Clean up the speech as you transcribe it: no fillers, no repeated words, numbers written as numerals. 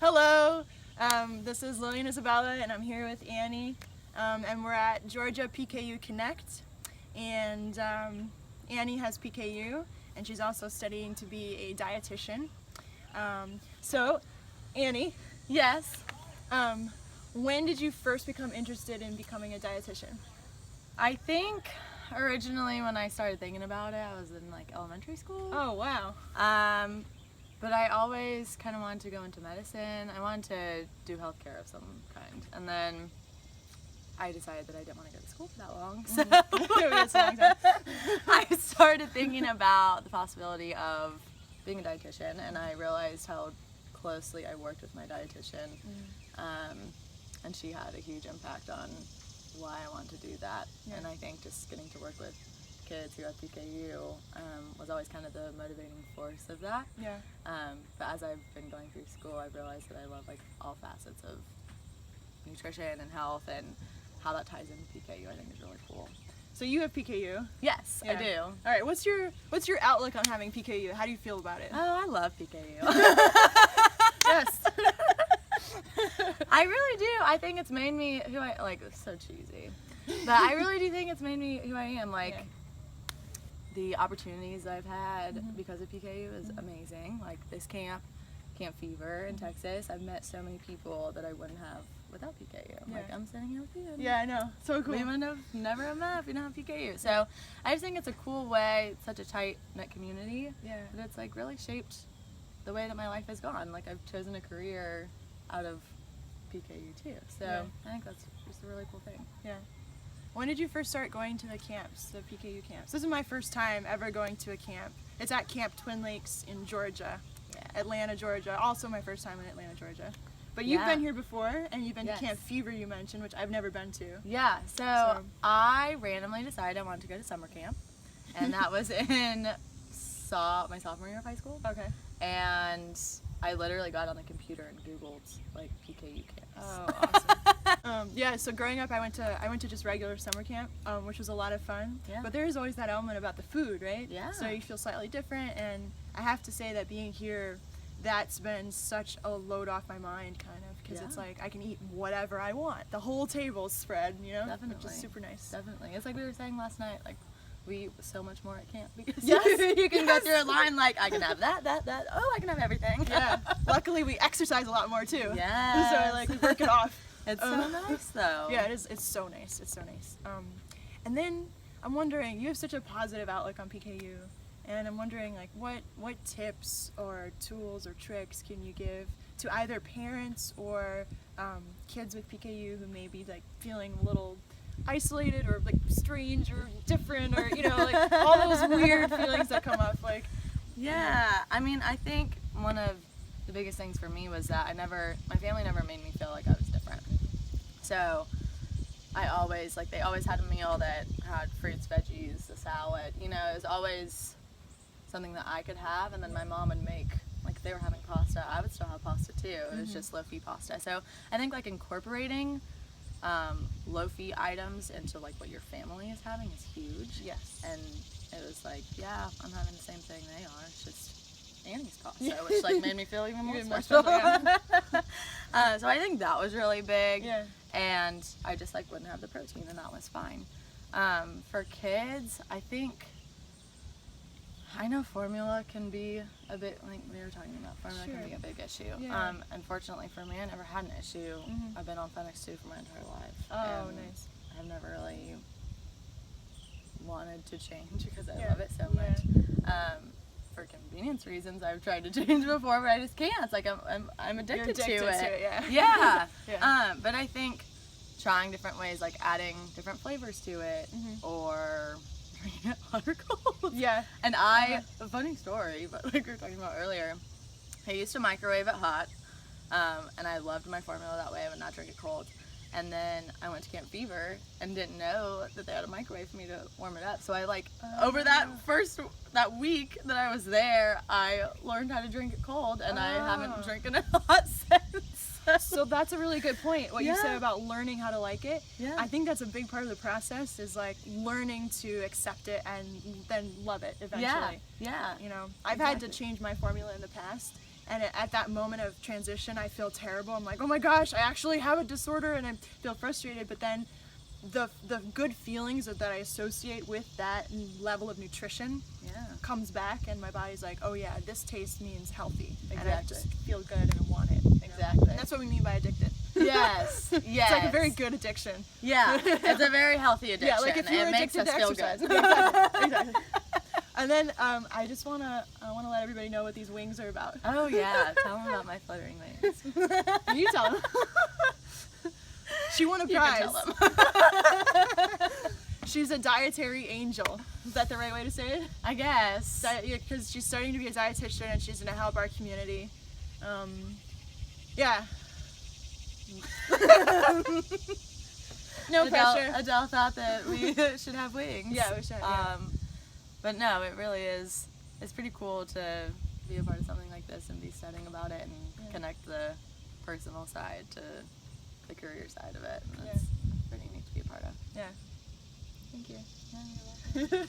Hello, this is Lillian Isabella, and I'm here with Annie, and we're at Georgia PKU Connect, and Annie has PKU, and she's also studying to be a dietitian. So, Annie, Yes. when did you first become interested in becoming a dietitian? I think originally when I started thinking about it, I was in like elementary school. Oh, wow. But I always kind of wanted to go into medicine. I wanted to do healthcare of some kind. And then I decided that I didn't want to go to school for that long. So That's a long time. I started thinking about the possibility of being a dietitian, and I realized how closely I worked with my dietitian. And she had a huge impact on why I wanted to do that. Yeah. And I think just getting to work with kids who have PKU was always kind of the motivating force of that. Yeah. But as I've been going through school, I've realized that I love like all facets of nutrition and health, and how that ties into PKU I think is really cool. So you have PKU. Yes, Yeah. I do. All right. What's your outlook on having PKU? How do you feel about it? Oh, I love PKU. Yes. I really do. I think it's made me who I like. It's so cheesy, but I really do think it's made me who I am. Like, Yeah. the opportunities I've had because of PKU is amazing. Like this Camp Fever in Texas, I've met so many people that I wouldn't have without PKU. Yeah. Like, I'm sitting here with you. Yeah, I know. So cool. We would have never have met if we didn't have PKU. So I just think it's a cool way. It's such a tight knit community. Yeah. But it's like really shaped the way that my life has gone. Like, I've chosen a career out of PKU too. So Yeah. I think that's just a really cool thing. Yeah. When did you first start going to the camps, the PKU camps? This is my first time ever going to a camp. It's at Camp Twin Lakes in Georgia, Yeah. Atlanta, Georgia. Also my first time in Atlanta, Georgia. But you've Yeah. been here before, and you've been Yes. to Camp Fever, you mentioned, which I've never been to. Yeah, so I randomly decided I wanted to go to summer camp, and that was in my sophomore year of high school. Okay. And I literally got on the computer and Googled like PKU camps. Oh, awesome. Yeah, so growing up, I went to just regular summer camp, which was a lot of fun. Yeah. But there is always that element about the food, right? Yeah. So you feel slightly different, and I have to say that being here, that's been such a load off my mind, kind of, because it's Yeah. like I can eat whatever I want. The whole table's spread, you know, Definitely. which is super nice. Definitely. It's like we were saying last night, like we eat so much more at camp because Yes. you can Yes. go through a line like, I can have that. Oh, I can have everything. Yeah. Luckily, we exercise a lot more too. Yes. So I like we work it off. It's so nice though. Yeah, it is. It's so nice. It's so nice. And then I'm wondering, you have such a positive outlook on PKU, and I'm wondering, like, what tips or tools or tricks can you give to either parents or kids with PKU who may be like feeling a little isolated or like strange or different, or like all those weird feelings that come up, like. Yeah, I mean, I think one of the biggest things for me was that my family never made me feel like I was different. So I always, they always had a meal that had fruits, veggies, a salad, it was always something that I could have. And then my mom would make, if they were having pasta, I would still have pasta too. It was just low-fat pasta. So I think incorporating low-fat items into what your family is having is huge. Yes. And it was yeah, I'm having the same thing they are. It's just Annie's pasta, which made me feel even more special. So I think that was really big. Yeah. And I just wouldn't have the protein, and that was fine. For kids, I know formula can be a bit, we were talking about, formula Sure. can be a big issue. Yeah. Unfortunately for me, I never had an issue. I've been on Phenylketonuria for my entire life. Oh, and nice. I've never really wanted to change because I Yeah. love it so much. For convenience reasons, I've tried to change before, but I just can't. It's I'm addicted, You're addicted to to it, yeah. Yeah. Yeah. But I think trying different ways, adding different flavors to it, or drinking it hot or cold. Yeah. And a funny story, but we were talking about earlier, I used to microwave it hot, and I loved my formula that way. I would not drink it cold. And then I went to Camp Fever and didn't know that they had a microwave for me to warm it up. So I over that week that I was there, I learned how to drink it cold, and I haven't drinking it hot since. So that's a really good point, what you Yeah. said about learning how to like it. Yeah. I think that's a big part of the process, is learning to accept it and then love it eventually. Yeah. I've had to Exactly. change my formula in the past, And at that moment of transition, I feel terrible. I'm like, oh my gosh, I actually have a disorder, and I feel frustrated. But then the good feelings that I associate with that level of nutrition comes back, and my body's like, oh yeah, this taste means healthy. And I just feel good and I want it. Exactly. And that's what we mean by addicted. Yes. Yes. It's like a very good addiction. Yeah. It's a very healthy addiction. Yeah, like if you're it makes addicted us to feel exercise. good. Exactly. And then I just wanna let everybody know what these wings are about. Oh yeah, tell them about my fluttering wings. You tell them. She won a You prize. can tell them. She's a dietary angel. Is that the right way to say it? I guess. Because she's starting to be a dietitian and she's gonna help our community. Yeah. No pressure. Adele thought that we should have wings. Yeah, we should. Yeah. But no, it really is. It's pretty cool to be a part of something like this and be studying about it and connect the personal side to the career side of it. And it's pretty neat to be a part of. Yeah. Thank you. Yeah, you're welcome.